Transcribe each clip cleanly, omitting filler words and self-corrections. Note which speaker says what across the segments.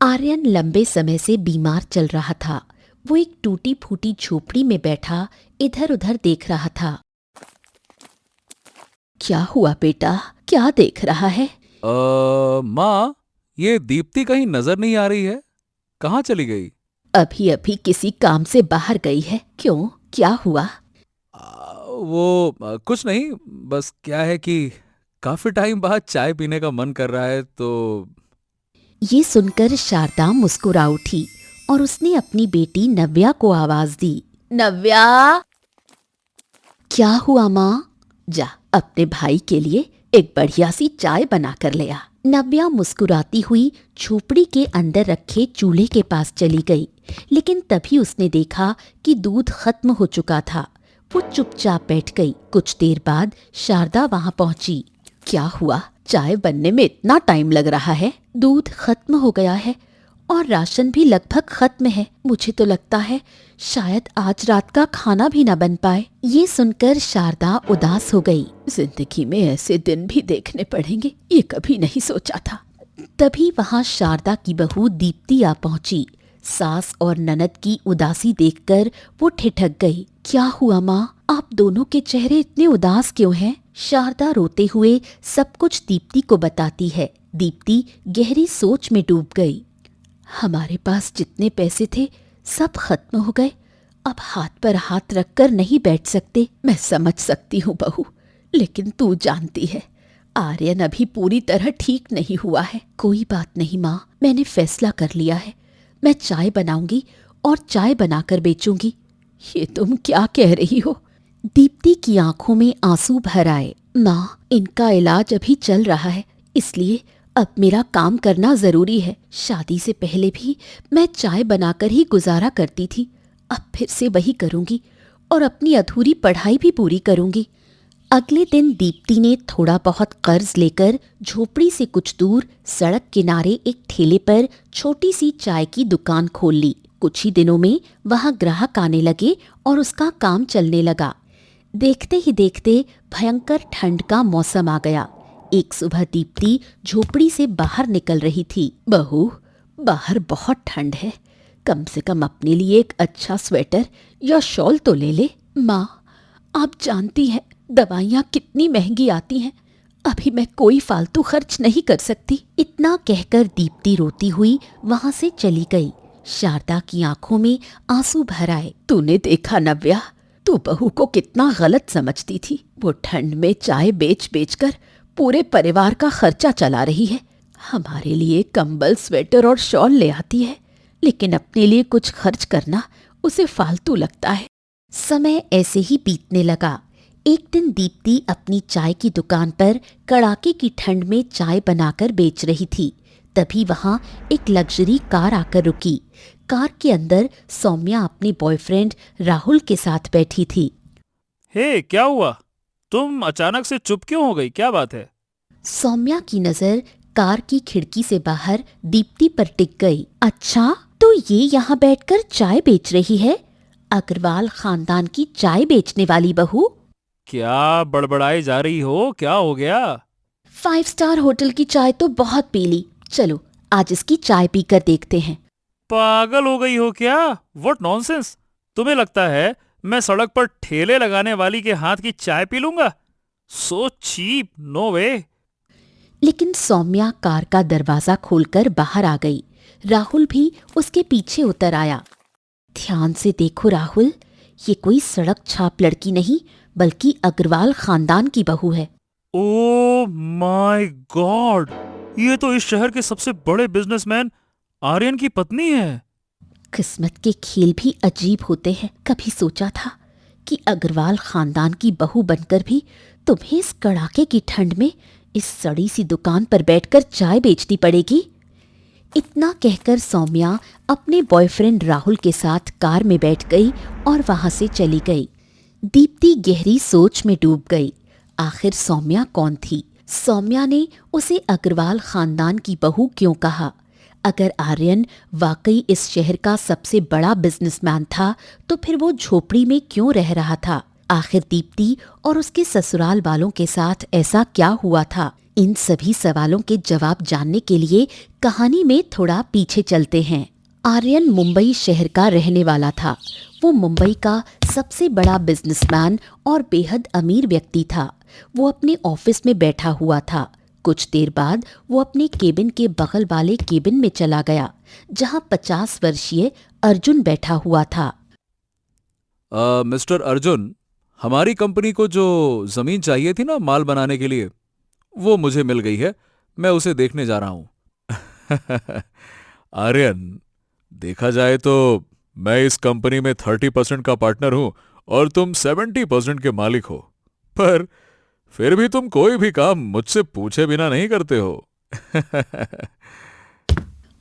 Speaker 1: आर्यन लंबे समय से बीमार चल रहा था। वो एक टूटी फूटी झोपड़ी में बैठा इधर उधर देख रहा था। क्या हुआ बेटा, क्या देख रहा है?
Speaker 2: माँ, ये दीप्ति कहीं नजर नहीं आ रही है। कहाँ चली गई?
Speaker 1: अभी अभी किसी काम से बाहर गई है। क्यों, क्या हुआ?
Speaker 2: कुछ नहीं। बस क्या है कि काफी टाइम बाद चाय पीने का मन कर रहा है तो।
Speaker 1: ये सुनकर शारदा मुस्कुरा उठी और उसने अपनी बेटी नव्या को आवाज दी। नव्या! क्या हुआ माँ? जा अपने भाई के लिए एक बढ़िया सी चाय बना कर ले आ। नव्या मुस्कुराती हुई झोपड़ी के अंदर रखे चूल्हे के पास चली गई, लेकिन तभी उसने देखा कि दूध खत्म हो चुका था। वो चुपचाप बैठ गई। कुछ देर बाद शारदा वहां पहुंची। क्या हुआ? चाय बनने में इतना टाइम लग रहा है? दूध खत्म हो गया है और राशन भी लगभग खत्म है। मुझे तो लगता है शायद आज रात का खाना भी न बन पाए। ये सुनकर शारदा उदास हो गई। जिंदगी में ऐसे दिन भी देखने पड़ेंगे, ये कभी नहीं सोचा था। तभी वहां शारदा की बहू दीप्ति आ पहुंची। सास और ननद की उदासी देखकर वो ठिठक गई। क्या हुआ माँ, आप दोनों के चेहरे इतने उदास क्यों हैं? शारदा रोते हुए सब कुछ दीप्ति को बताती है। दीप्ति गहरी सोच में डूब गई। हमारे पास जितने पैसे थे सब खत्म हो गए। अब हाथ पर हाथ रखकर नहीं बैठ सकते। मैं समझ सकती हूँ बहू, लेकिन तू जानती है आर्यन अभी पूरी तरह ठीक नहीं हुआ है। कोई बात नहीं माँ, मैंने फैसला कर लिया है। मैं चाय बनाऊंगी और चाय बनाकर बेचूंगी। ये तुम क्या कह रही हो? दीप्ति की आंखों में आंसू भर आए। माँ, इनका इलाज अभी चल रहा है, इसलिए अब मेरा काम करना जरूरी है। शादी से पहले भी मैं चाय बनाकर ही गुजारा करती थी। अब फिर से वही करूंगी और अपनी अधूरी पढ़ाई भी पूरी करूंगी। अगले दिन दीप्ति ने थोड़ा बहुत कर्ज लेकर झोपड़ी से कुछ दूर सड़क किनारे एक ठेले पर छोटी सी चाय की दुकान खोल ली। कुछ ही दिनों में वहां ग्राहक आने लगे और उसका काम चलने लगा। देखते ही देखते भयंकर ठंड का मौसम आ गया। एक सुबह दीप्ति झोपड़ी से बाहर निकल रही थी। बहू, बाहर बहुत ठंड है, कम से कम अपने लिए एक अच्छा स्वेटर या शॉल तो ले ले। माँ, आप जानती हैं दवाइयाँ कितनी महंगी आती हैं। अभी मैं कोई फालतू खर्च नहीं कर सकती। इतना कहकर दीप्ति रोती हुई वहां से चली गई। शारदा की आंखों में आंसू भर आए। तूने देखा नव्या, तू बहू को कितना गलत समझती थी। वो ठंड में चाय बेच बेच कर पूरे परिवार का खर्चा चला रही है। हमारे लिए कंबल, स्वेटर और शॉल ले आती है, लेकिन अपने लिए कुछ खर्च करना उसे फालतू लगता है। समय ऐसे ही बीतने लगा। एक दिन दीप्ति अपनी चाय की दुकान पर कड़ाके की ठंड में चाय बनाकर बेच रही थी। तभी वहां एक लग्जरी कार आकर रुकी। कार के अंदर सौम्या अपने बॉयफ्रेंड राहुल के साथ बैठी थी।
Speaker 2: हे, क्या हुआ? तुम अचानक से चुप क्यों हो गई? क्या बात है?
Speaker 1: सौम्या की नजर कार की खिड़की से बाहर दीप्ति पर टिक गई। अच्छा, तो ये यहाँ बैठकर चाय बेच रही है? अग्रवाल खानदान की चाय बेचने वाली बहू?
Speaker 2: क्या बड़बड़ाई जा रही हो? क्या हो गया?
Speaker 1: 5 स्टार होटल की चाय तो बहुत पी ली। चलो आज इसकी चाय पीकर देखते हैं।
Speaker 2: पागल हो गई हो क्या? What nonsense! तुम्हें लगता है मैं सड़क पर ठेले लगाने वाली के हाथ की चाय पी लूंगा? सो चीप, नो वे।
Speaker 1: लेकिन सौम्या कार का दरवाजा खोलकर बाहर आ गई। राहुल भी उसके पीछे उतर आया। ध्यान से देखो राहुल, ये कोई सड़क छाप लड़की नहीं बल्कि अग्रवाल खानदान की बहू है।
Speaker 2: Oh my God! ये तो इस शहर के सबसे बड़े बिजनेसमैन आर्यन की पत्नी है।
Speaker 1: किस्मत के खेल भी अजीब होते हैं। कभी सोचा था कि अग्रवाल खानदान की बहू बनकर भी तुम्हें इस कड़ाके की ठंड में इस सड़ी सी दुकान पर बैठकर चाय बेचनी पड़ेगी। इतना कहकर सौम्या अपने बॉयफ्रेंड राहुल के साथ कार में बैठ गई और वहां से चली गई। दीप्ति गहरी सोच में डूब गई। आखिर सौम्या कौन थी? सौम्या ने उसे अग्रवाल खानदान की बहू क्यों कहा? अगर आर्यन वाकई इस शहर का सबसे बड़ा बिजनेसमैन था तो फिर वो झोपड़ी में क्यों रह रहा था? आखिर दीप्ति और उसके ससुराल वालों के साथ ऐसा क्या हुआ था? इन सभी सवालों के जवाब जानने के लिए कहानी में थोड़ा पीछे चलते हैं। आर्यन मुंबई शहर का रहने वाला था। वो मुंबई का सबसे बड़ा बिजनेसमैन और बेहद अमीर व्यक्ति था। वो अपने ऑफिस में बैठा हुआ था। कुछ देर बाद वो अपने केबिन के बगल वाले केबिन में चला गया, जहां 50 वर्षीय अर्जुन बैठा हुआ था।
Speaker 3: मिस्टर अर्जुन, हमारी कंपनी को जो जमीन चाहिए थी ना माल बनाने के लिए, वो मुझे मिल गई है। मैं उसे देखने जा रहा हूं। आर्यन, देखा जाए तो मैं इस कंपनी में 30% का पार्टनर हूं और तुम 70% के मालिक हो, पर फिर भी तुम कोई भी काम मुझसे पूछे बिना नहीं करते हो।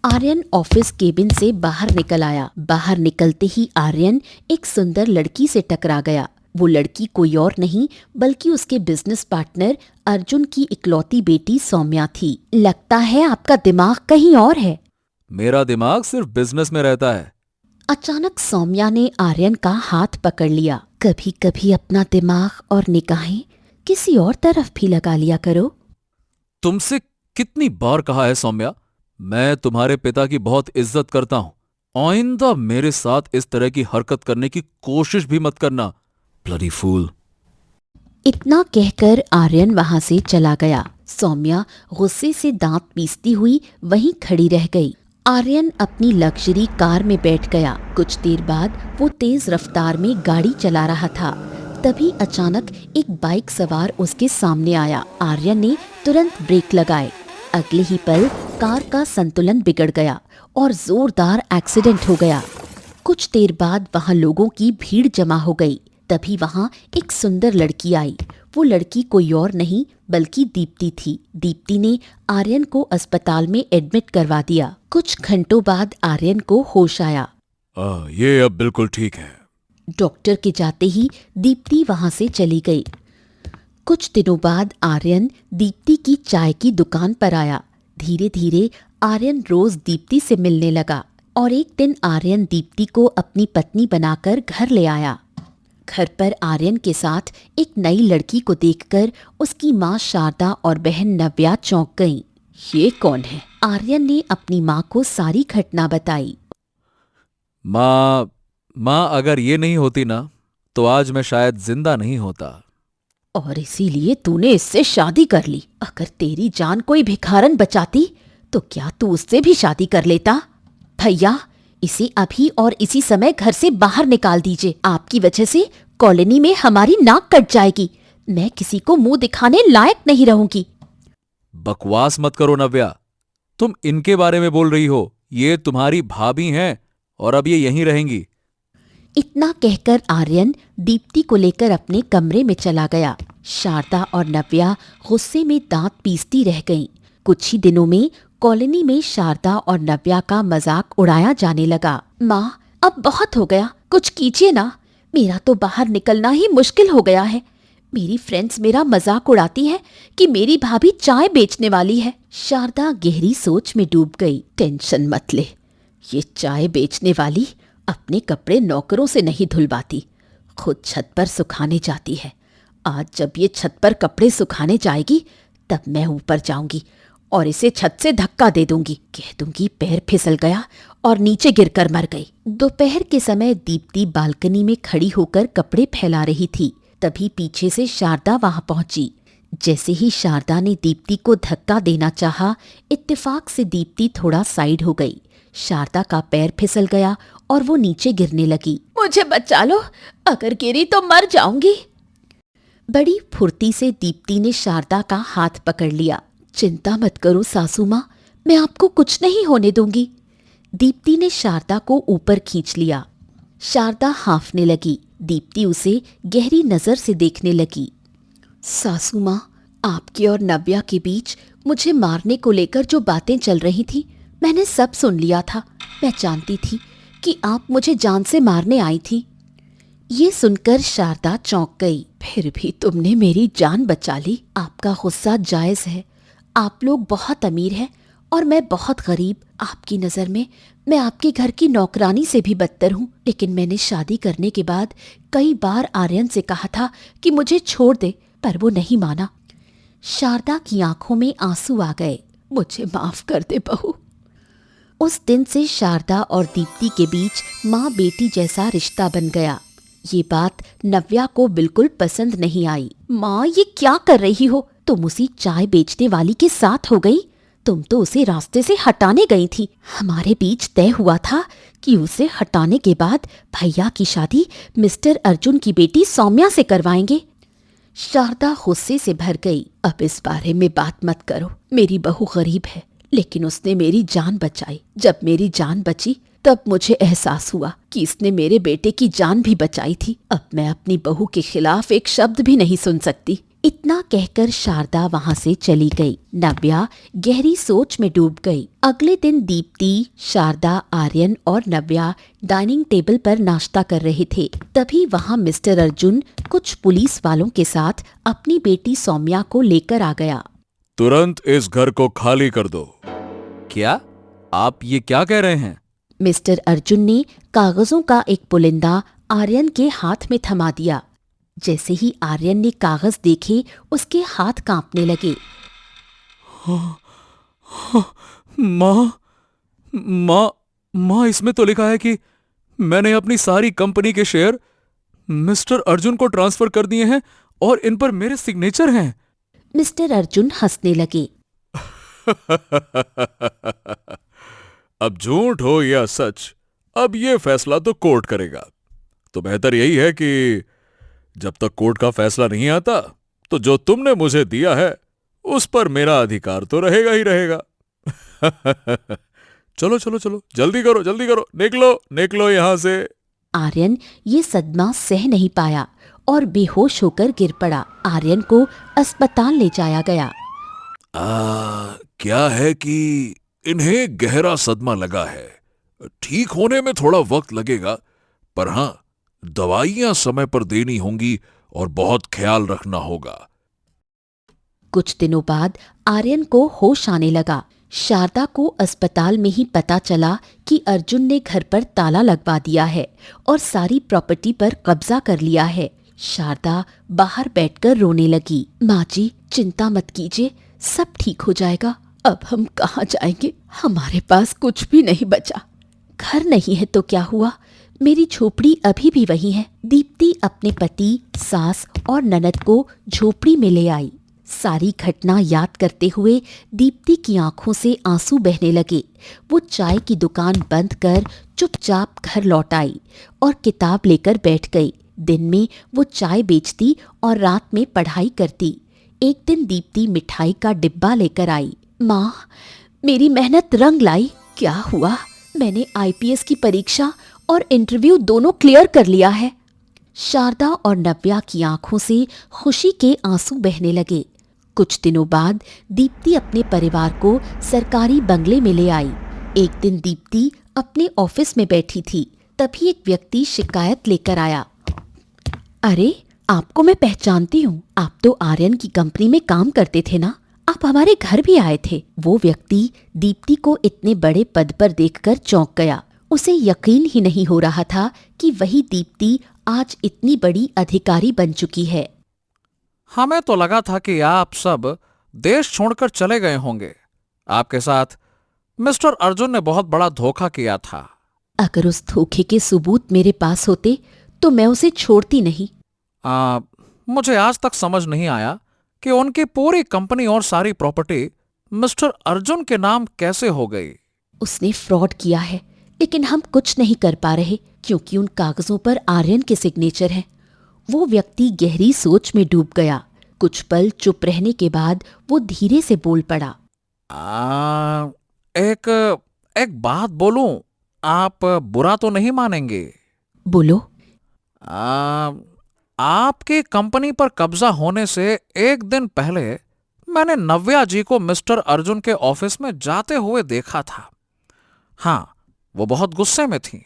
Speaker 1: आर्यन ऑफिस केबिन से बाहर निकल आया। बाहर निकलते ही आर्यन एक सुंदर लड़की से टकरा गया। वो लड़की कोई और नहीं बल्कि उसके बिजनेस पार्टनर अर्जुन की इकलौती बेटी सौम्या थी। लगता है आपका दिमाग कहीं और है।
Speaker 3: मेरा दिमाग सिर्फ बिजनेस में रहता है।
Speaker 1: अचानक सौम्या ने आर्यन का हाथ पकड़ लिया। कभी कभी अपना दिमाग और निगाहें किसी और तरफ भी लगा लिया करो।
Speaker 3: तुमसे कितनी बार कहा है सौम्या, मैं तुम्हारे पिता की बहुत इज्जत करता हूं। आइंदा मेरे साथ इस तरह की हरकत करने की कोशिश भी मत करना, ब्लडी फूल।
Speaker 1: इतना कहकर आर्यन वहां से चला गया। सौम्या गुस्से से दांत पीसती हुई वहीं खड़ी रह गई। आर्यन अपनी लग्जरी कार में बैठ गया। कुछ देर बाद वो तेज रफ्तार में गाड़ी चला रहा था। तभी अचानक एक बाइक सवार उसके सामने आया। आर्यन ने तुरंत ब्रेक लगाए। अगले ही पल कार का संतुलन बिगड़ गया और जोरदार एक्सीडेंट हो गया। कुछ देर बाद वहां लोगों की भीड़ जमा हो गई। तभी वहां एक सुंदर लड़की आई। वो लड़की कोई और नहीं बल्कि दीप्ति थी। दीप्ति ने आर्यन को अस्पताल में एडमिट करवा दिया। कुछ घंटों बाद आर्यन को होश आया।
Speaker 3: ये अब बिल्कुल ठीक है।
Speaker 1: डॉक्टर के जाते ही दीप्ति वहां से चली गई। कुछ दिनों बाद आर्यन दीप्ति की चाय की दुकान पर आया। धीरे धीरे आर्यन रोज दीप्ति से मिलने लगा और एक दिन आर्यन दीप्ति को अपनी पत्नी बनाकर घर ले आया। घर पर आर्यन के साथ एक नई लड़की को देखकर उसकी माँ शारदा और बहन नव्या चौंक गईं। ये कौन है? आर्यन ने अपनी माँ को सारी घटना बताई।
Speaker 3: माँ अगर ये नहीं होती ना तो आज मैं शायद जिंदा नहीं होता।
Speaker 1: और इसीलिए तूने इससे शादी कर ली। अगर तेरी जान कोई भिखारन बचाती तो क्या तू उससे भी शादी कर लेता? भैया, इसे अभी और इसी समय घर से बाहर निकाल दीजिए। आपकी वजह से कॉलोनी में हमारी नाक कट जाएगी। मैं किसी को मुंह दिखाने लायक नहीं रहूंगी।
Speaker 3: बकवास मत करो नव्या, तुम इनके बारे में बोल रही हो। ये तुम्हारी भाभी हैं और अब ये यहीं रहेंगी।
Speaker 1: इतना कहकर आर्यन दीप्ति को लेकर अपने कमरे में चला गया। शारदा और नव्या गुस्से में दांत पीसती रह गईं। कुछ ही दिनों में कॉलोनी में शारदा और नव्या का मजाक उड़ाया जाने लगा। माँ, अब बहुत हो गया, कुछ कीजिए ना। मेरा तो बाहर निकलना ही मुश्किल हो गया है। मेरी फ्रेंड्स मेरा मजाक उड़ाती है कि मेरी भाभी चाय बेचने वाली है। शारदा गहरी सोच में डूब गई। टेंशन मत ले, ये चाय बेचने वाली अपने कपड़े नौकरों से नहीं धुलवाती, खुद छत पर सुखाने जाती है। आज जब ये छत पर कपड़े सुखाने जाएगी तब मैं ऊपर जाऊंगी और इसे छत से धक्का दे दूंगी। कह दूंगी पैर फिसल गया और नीचे गिरकर मर गई। दोपहर के समय दीप्ति बालकनी में खड़ी होकर कपड़े फैला रही थी। तभी पीछे से शारदा वहां पहुंची। जैसे ही शारदा ने दीप्ति को धक्का देना चाहा, इत्तेफाक से दीप्ति थोड़ा साइड हो गई। शारदा का पैर फिसल गया और वो नीचे गिरने लगी। मुझे बचा लो, अगर गिरी तो मर जाऊंगी। बड़ी फुर्ती से दीप्ति ने शारदा का हाथ पकड़ लिया। चिंता मत करो सासू माँ, मैं आपको कुछ नहीं होने दूंगी। दीप्ति ने शारदा को ऊपर खींच लिया। शारदा हांफने लगी। दीप्ति उसे गहरी नजर से देखने लगी। सासू माँ, आपके और नव्या के बीच मुझे मारने को लेकर जो बातें चल रही थी मैंने सब सुन लिया था। मैं जानती थी कि आप मुझे जान से मारने आई थी। ये सुनकर शारदा चौंक गई। फिर भी तुमने मेरी जान बचा ली। आपका गुस्सा जायज है। आप लोग बहुत अमीर हैं और मैं बहुत गरीब, आपकी नजर में मैं आपके घर की नौकरानी से भी बदतर हूँ। लेकिन मैंने शादी करने के बाद कई बार आर्यन से कहा था कि मुझे छोड़ दे, पर वो नहीं माना। शारदा की आंखों में आंसू आ गए। मुझे माफ कर दे बहू। उस दिन से शारदा और दीप्ति के बीच माँ बेटी जैसा रिश्ता बन गया। ये बात नव्या को बिल्कुल पसंद नहीं आई। माँ, ये क्या कर रही हो? तुम उसी चाय बेचने वाली के साथ हो गई? तुम तो उसे रास्ते से हटाने गई थी। हमारे बीच तय हुआ था कि उसे हटाने के बाद भैया की शादी मिस्टर अर्जुन की बेटी सौम्या से करवाएंगे। शारदा गुस्से से भर गई। अब इस बारे में बात मत करो। मेरी बहू गरीब है, लेकिन उसने मेरी जान बचाई। जब मेरी जान बची तब मुझे एहसास हुआ कि इसने मेरे बेटे की जान भी बचाई थी। अब मैं अपनी बहू के खिलाफ एक शब्द भी नहीं सुन सकती। इतना कहकर शारदा वहां से चली गई। नव्या गहरी सोच में डूब गई। अगले दिन दीप्ति, शारदा, आर्यन और नव्या डाइनिंग टेबल पर नाश्ता कर रहे थे। तभी वहां मिस्टर अर्जुन कुछ पुलिस वालों के साथ अपनी बेटी सौम्या को लेकर आ गया।
Speaker 3: तुरंत इस घर को खाली कर दो। क्या? आप ये क्या कह रहे हैं?
Speaker 1: मिस्टर अर्जुन ने कागजों का एक पुलिंदा आर्यन के हाथ में थमा दिया। जैसे ही आर्यन ने कागज देखे, उसके हाथ कांपने लगे।
Speaker 3: माँ, इसमें तो लिखा है कि मैंने अपनी सारी कंपनी के शेयर मिस्टर अर्जुन को ट्रांसफर कर दिए हैं और इन पर मेरे सिग्नेचर हैं।
Speaker 1: मिस्टर अर्जुन हंसने लगे।
Speaker 3: अब झूठ हो या सच, अब ये फैसला तो कोर्ट करेगा। तो बेहतर यही है कि जब तक कोर्ट का फैसला नहीं आता तो जो तुमने मुझे दिया है उस पर मेरा अधिकार तो रहेगा ही रहेगा। चलो चलो चलो, जल्दी करो, निकलो यहां से।
Speaker 1: आर्यन ये सदमा सह नहीं पाया और बेहोश होकर गिर पड़ा। आर्यन को अस्पताल ले जाया गया।
Speaker 3: क्या है कि इन्हें गहरा सदमा लगा है। ठीक होने में थोड़ा वक्त लगेगा, पर हां, दवाइयां समय पर देनी होंगी और बहुत ख्याल रखना होगा।
Speaker 1: कुछ दिनों बाद आर्यन को होश आने लगा। शारदा को अस्पताल में ही पता चला कि अर्जुन ने घर पर ताला लगवा दिया है और सारी प्रॉपर्टी पर कब्जा कर लिया है। शारदा बाहर बैठकर रोने लगी। माँ जी, चिंता मत कीजिए, सब ठीक हो जाएगा। अब हम कहाँ जाएंगे? हमारे पास कुछ भी नहीं बचा। घर नहीं है तो क्या हुआ, मेरी झोपड़ी अभी भी वही है। दीप्ति अपने पति, सास और ननद को झोपड़ी में ले आई। सारी घटना याद करते हुए दीप्ति की आंखों से आंसू बहने लगे। वो चाय की दुकान बंद कर चुपचाप घर लौट आई और किताब लेकर बैठ गई। दिन में वो चाय बेचती और रात में पढ़ाई करती। एक दिन दीप्ति मिठाई का डिब्बा लेकर आई। माँ, मेरी मेहनत रंग लाई। क्या हुआ? मैंने आईपीएस की परीक्षा और इंटरव्यू दोनों क्लियर कर लिया है। शारदा और नव्या की आंखों से खुशी के आंसू बहने लगे। कुछ दिनों बाद दीप्ति अपने परिवार को सरकारी बंगले में ले आई। एक दिन दीप्ति अपने ऑफिस में बैठी थी, तभी एक व्यक्ति शिकायत लेकर आया। अरे, आपको मैं पहचानती हूँ। आप तो आर्यन की कंपनी में काम करते थे ना? आप हमारे घर भी आए थे। वो व्यक्ति दीप्ति को इतने बड़े पद पर देखकर चौंक गया। उसे यकीन ही नहीं हो रहा था कि वही दीप्ति आज इतनी बड़ी अधिकारी बन चुकी है।
Speaker 4: हमें तो लगा था कि आप सब देश छोड़कर चले गए होंगे। आपके साथ मिस्टर अर्जुन ने बहुत बड़ा धोखा किया था।
Speaker 1: अगर उस धोखे के सबूत मेरे पास होते तो मैं उसे छोड़ती नहीं।
Speaker 4: मुझे आज तक समझ नहीं आया कि उनकी पूरी कंपनी और सारी प्रॉपर्टी मिस्टर अर्जुन के नाम कैसे हो गई।
Speaker 1: उसने फ्रॉड किया है, लेकिन हम कुछ नहीं कर पा रहे क्योंकि उन कागजों पर आर्यन के सिग्नेचर हैं। वो व्यक्ति गहरी सोच में डूब गया। कुछ पल चुप रहने के बाद वो धीरे से बोल पड़ा।
Speaker 4: एक बात बोलूं, आप बुरा तो नहीं मानेंगे?
Speaker 1: बोलो।
Speaker 4: आपकी कंपनी पर कब्जा होने से एक दिन पहले मैंने नव्या जी को मिस्टर अर्जुन के ऑफिस में जाते हुए देखा था। हाँ, वो बहुत गुस्से में थी।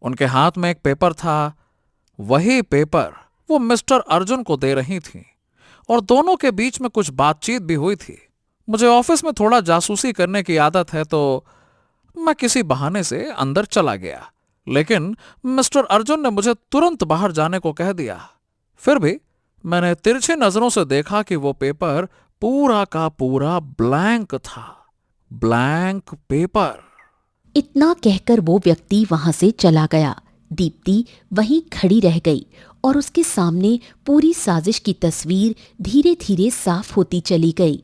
Speaker 4: उनके हाथ में एक पेपर था। वही पेपर वो मिस्टर अर्जुन को दे रही थी और दोनों के बीच में कुछ बातचीत भी हुई थी। मुझे ऑफिस में थोड़ा जासूसी करने की आदत है, तो मैं किसी बहाने से अंदर चला गया, लेकिन मिस्टर अर्जुन ने मुझे तुरंत बाहर जाने को कह दिया। फिर भी मैंने तिरछी नजरों से देखा कि वो पेपर पूरा का पूरा ब्लैंक था। Blank paper.
Speaker 1: इतना कहकर वो व्यक्ति वहां से चला गया। दीप्ति वहीं खड़ी रह गई और उसके सामने पूरी साजिश की तस्वीर धीरे धीरे साफ होती चली गई।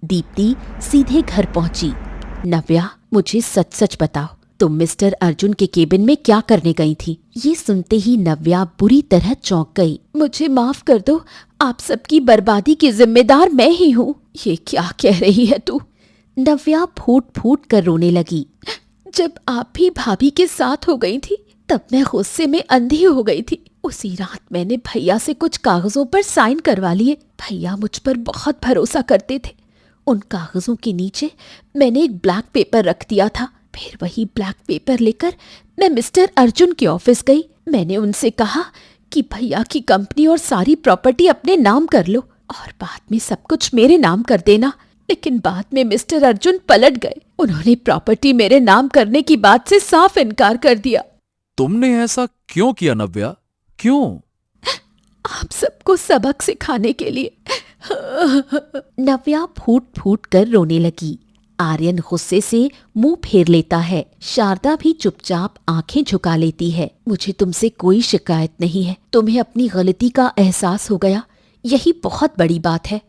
Speaker 1: दीप्ति सीधे घर पहुंची। नव्या, मुझे सच सच बताओ, तुम मिस्टर अर्जुन के केबिन में क्या करने गई थी? ये सुनते ही नव्या बुरी तरह चौंक गई। मुझे माफ कर दो, आप सबकी बर्बादी की जिम्मेदार मैं ही हूँ। ये क्या कह रही है तू? नव्या फूट फूट कर रोने लगी। जब आप भी भाभी के साथ हो गई थी, तब मैं गुस्से में अंधी हो गई थी। उसी रात मैंने भैया से कुछ कागजों पर साइन करवा लिए। भैया मुझ पर बहुत भरोसा करते थे। उन कागजों के नीचे मैंने एक ब्लैक पेपर रख दिया था। फिर वही ब्लैक पेपर लेकर मैं मिस्टर अर्जुन के ऑफिस गई। मैंने उनसे कहा कि भैया की कंपनी और सारी प्रॉपर्टी अपने नाम कर लो और बाद में सब कुछ मेरे नाम कर देना। लेकिन बाद में मिस्टर अर्जुन पलट गए। उन्होंने प्रॉपर्टी मेरे नाम करने की बात से साफ इनकार कर दिया।
Speaker 3: तुमने ऐसा क्यों किया नव्या? क्यों?
Speaker 1: आप सबको सबक सिखाने के लिए। नव्या फूट फूट कर रोने लगी। आर्यन गुस्से से मुंह फेर लेता है। शारदा भी चुपचाप आंखें झुका लेती है। मुझे तुमसे कोई शिकायत नहीं है। तुम्हें अपनी गलती का एहसास हो गया, यही बहुत बड़ी बात है।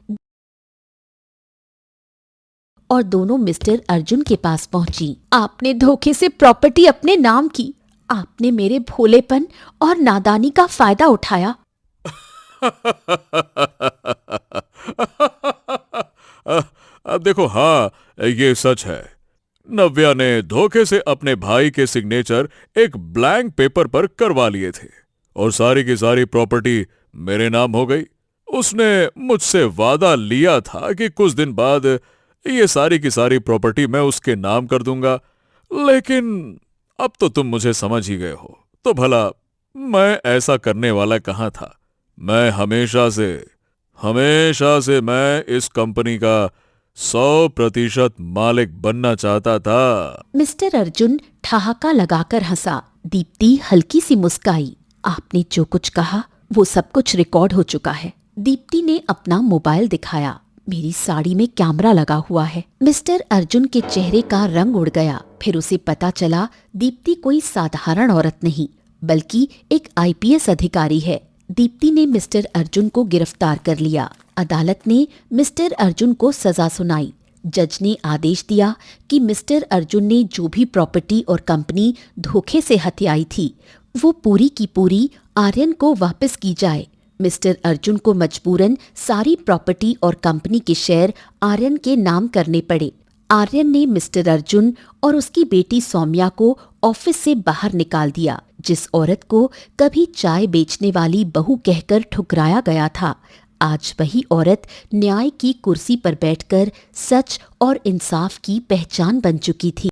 Speaker 1: और दोनों मिस्टर अर्जुन के पास पहुंची। आपने धोखे से प्रॉपर्टी अपने नाम की। आपने मेरे भोलेपन और नादानी का फायदा उठाया।
Speaker 3: अब देखो, हाँ, ये सच है। नव्या ने धोखे से अपने भाई के सिग्नेचर एक ब्लैंक पेपर पर करवा लिए थे और सारी की सारी प्रॉपर्टी मेरे नाम हो गई। उसने मुझसे वादा लिया था कि कुछ दिन बाद ये सारी की सारी प्रॉपर्टी मैं उसके नाम कर दूंगा, लेकिन अब तो तुम मुझे समझ ही गए हो। तो भला मैं ऐसा करने वाला कहाँ था? मैं हमेशा से मैं इस कंपनी का 100% मालिक बनना चाहता था।
Speaker 1: मिस्टर अर्जुन ठहाका लगाकर हंसा। दीप्ति हल्की सी मुस्काई। आपने जो कुछ कहा वो सब कुछ रिकॉर्ड हो चुका है। दीप्ति ने अपना मोबाइल दिखाया। मेरी साड़ी में कैमरा लगा हुआ है। मिस्टर अर्जुन के चेहरे का रंग उड़ गया। फिर उसे पता चला दीप्ति कोई साधारण औरत नहीं, बल्कि एक आईपीएस अधिकारी है। दीप्ति ने मिस्टर अर्जुन को गिरफ्तार कर लिया। अदालत ने मिस्टर अर्जुन को सजा सुनाई। जज ने आदेश दिया कि मिस्टर अर्जुन ने जो भी प्रॉपर्टी और कंपनी धोखे से हथियाई थी, वो पूरी की पूरी आर्यन को वापस की जाए। मिस्टर अर्जुन को मजबूरन सारी प्रॉपर्टी और कंपनी के शेयर आर्यन के नाम करने पड़े। आर्यन ने मिस्टर अर्जुन और उसकी बेटी सौम्या को ऑफिस से बाहर निकाल दिया। जिस औरत को कभी चाय बेचने वाली बहू कहकर ठुकराया गया था, आज वही औरत न्याय की कुर्सी पर बैठकर सच और इंसाफ की पहचान बन चुकी थी।